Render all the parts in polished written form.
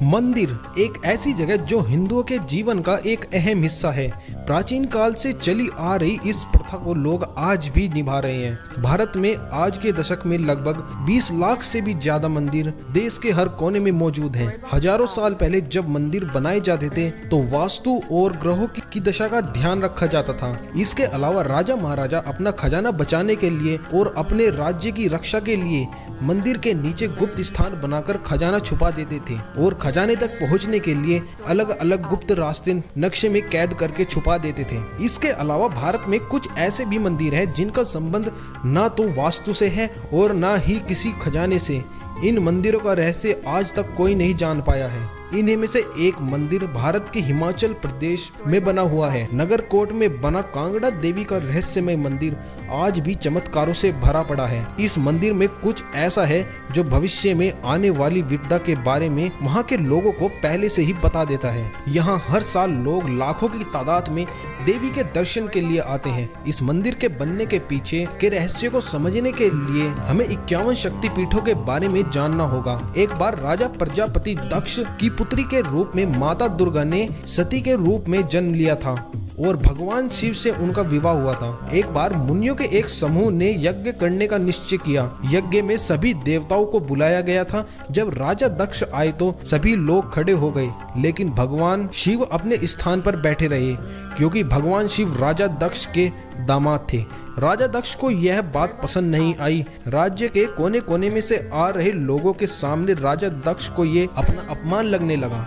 मंदिर एक ऐसी जगह जो हिंदुओं के जीवन का एक अहम हिस्सा है। प्राचीन काल से चली आ रही इस प्रथा को लोग आज भी निभा रहे हैं। भारत में आज के दशक में लगभग 20 लाख से भी ज्यादा मंदिर देश के हर कोने में मौजूद हैं। हजारों साल पहले जब मंदिर बनाए जाते थे तो वास्तु और ग्रहों की दशा का ध्यान रखा जाता था। इसके अलावा राजा महाराजा अपना खजाना बचाने के लिए और अपने राज्य की रक्षा के लिए मंदिर के नीचे गुप्त स्थान बनाकर खजाना छुपा देते थे और खजाने तक पहुंचने के लिए अलग अलग गुप्त रास्ते नक्शे में कैद करके छुपा देते थे। इसके अलावा भारत में कुछ ऐसे भी मंदिर हैं जिनका संबंध ना तो वास्तु से है और ना ही किसी खजाने से। इन मंदिरों का रहस्य आज तक कोई नहीं जान पाया है। इन्हीं में से एक मंदिर भारत के हिमाचल प्रदेश में बना हुआ है। नगरकोट में बना कांगड़ा देवी का रहस्यमय मंदिर आज भी चमत्कारों से भरा पड़ा है। इस मंदिर में कुछ ऐसा है जो भविष्य में आने वाली विपदा के बारे में वहां के लोगों को पहले से ही बता देता है। यहाँ हर साल लोग लाखों की तादाद में देवी के दर्शन के लिए आते हैं। इस मंदिर के बनने के पीछे के रहस्य को समझने के लिए हमें 51 शक्तिपीठों के बारे में जानना होगा। एक बार राजा प्रजापति दक्ष की पुत्री के रूप में माता दुर्गा ने सती के रूप में जन्म लिया था और भगवान शिव से उनका विवाह हुआ था। एक बार मुनियों के एक समूह ने यज्ञ करने का निश्चय किया। यज्ञ में सभी देवताओं को बुलाया गया था। जब राजा दक्ष आए तो सभी लोग खड़े हो गए, लेकिन भगवान शिव अपने स्थान पर बैठे रहे क्योंकि भगवान शिव राजा दक्ष के दामाद थे। राजा दक्ष को यह बात पसंद नहीं आई। राज्य के कोने कोने में से आ रहे लोगों के सामने राजा दक्ष को ये अपना अपमान लगने लगा।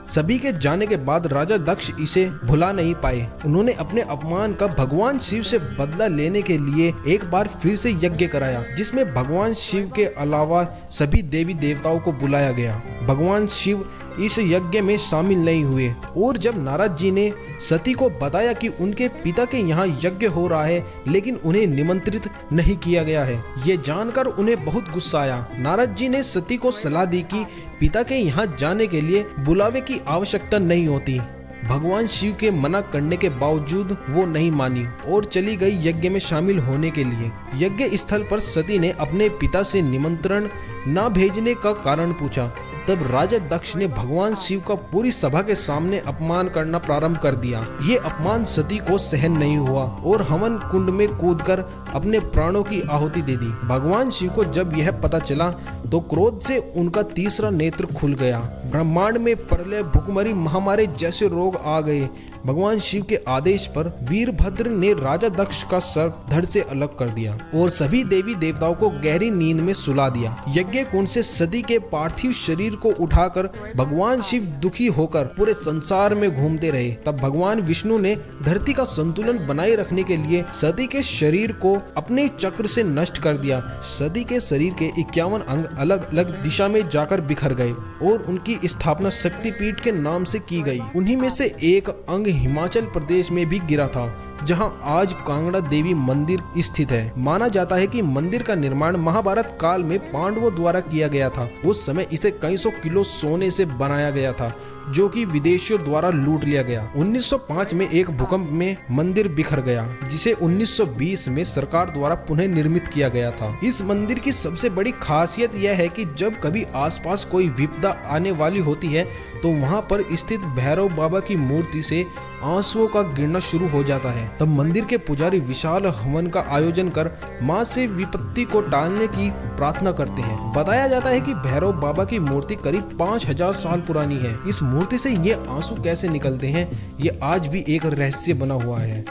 सभी के जाने के बाद राजा दक्ष इसे भुला नहीं पाए। उन्होंने अपने अपमान का भगवान शिव से बदला लेने के लिए एक बार फिर से यज्ञ कराया, जिसमें भगवान शिव के अलावा सभी देवी देवताओं को बुलाया गया। भगवान शिव इस यज्ञ में शामिल नहीं हुए और जब नारद जी ने सती को बताया कि उनके पिता के यहाँ यज्ञ हो रहा है लेकिन उन्हें निमंत्रित नहीं किया गया है, ये जानकर उन्हें बहुत गुस्सा आया। नारद जी ने सती को सलाह दी कि पिता के यहाँ जाने के लिए बुलावे की आवश्यकता नहीं होती। भगवान शिव के मना करने के बावजूद वो नहीं मानी और चली गई यज्ञ में शामिल होने के लिए। यज्ञ स्थल पर सती ने अपने पिता से निमंत्रण न भेजने का कारण पूछा। तब राजा दक्ष ने भगवान शिव का पूरी सभा के सामने अपमान करना प्रारंभ कर दिया। ये अपमान सती को सहन नहीं हुआ और हवन कुंड में कूदकर अपने प्राणों की आहुति दे दी। भगवान शिव को जब यह पता चला तो क्रोध से उनका तीसरा नेत्र खुल गया। ब्रह्मांड में प्रलय, भुखमरी, महामारी जैसे रोग आ गए। भगवान शिव के आदेश पर वीरभद्र ने राजा दक्ष का सर धड़ से अलग कर दिया और सभी देवी देवताओं को गहरी नींद में सुला दिया। यज्ञ कुंड से सती के पार्थिव शरीर को उठाकर भगवान शिव दुखी होकर पूरे संसार में घूमते रहे। तब भगवान विष्णु ने धरती का संतुलन बनाए रखने के लिए सती के शरीर को अपने चक्र से नष्ट कर दिया। सती के शरीर के 51 अंग अलग अलग दिशा में जाकर बिखर गए और उनकी स्थापना शक्तिपीठ के नाम से की गई। उन्हीं में से एक अंग हिमाचल प्रदेश में भी गिरा था, जहां आज कांगड़ा देवी मंदिर स्थित है। माना जाता है कि मंदिर का निर्माण महाभारत काल में पांडवों द्वारा किया गया था। उस समय इसे कई सौ किलो सोने से बनाया गया था, जो कि विदेशियों द्वारा लूट लिया गया। 1905 में एक भूकंप में मंदिर बिखर गया, जिसे 1920 में सरकार द्वारा पुनः निर्मित किया गया था। इस मंदिर की सबसे बड़ी खासियत यह है कि जब कभी आसपास कोई विपदा आने वाली होती है तो वहां पर स्थित भैरव बाबा की मूर्ति से आंसुओं का गिरना शुरू हो जाता है। तब मंदिर के पुजारी विशाल हवन का आयोजन कर मां से विपत्ति को टालने की प्रार्थना करते हैं। बताया जाता है कि भैरव बाबा की मूर्ति करीब 5000 साल पुरानी है। इस मूर्ति से ये आंसू कैसे निकलते हैं, ये आज भी एक रहस्य बना हुआ है।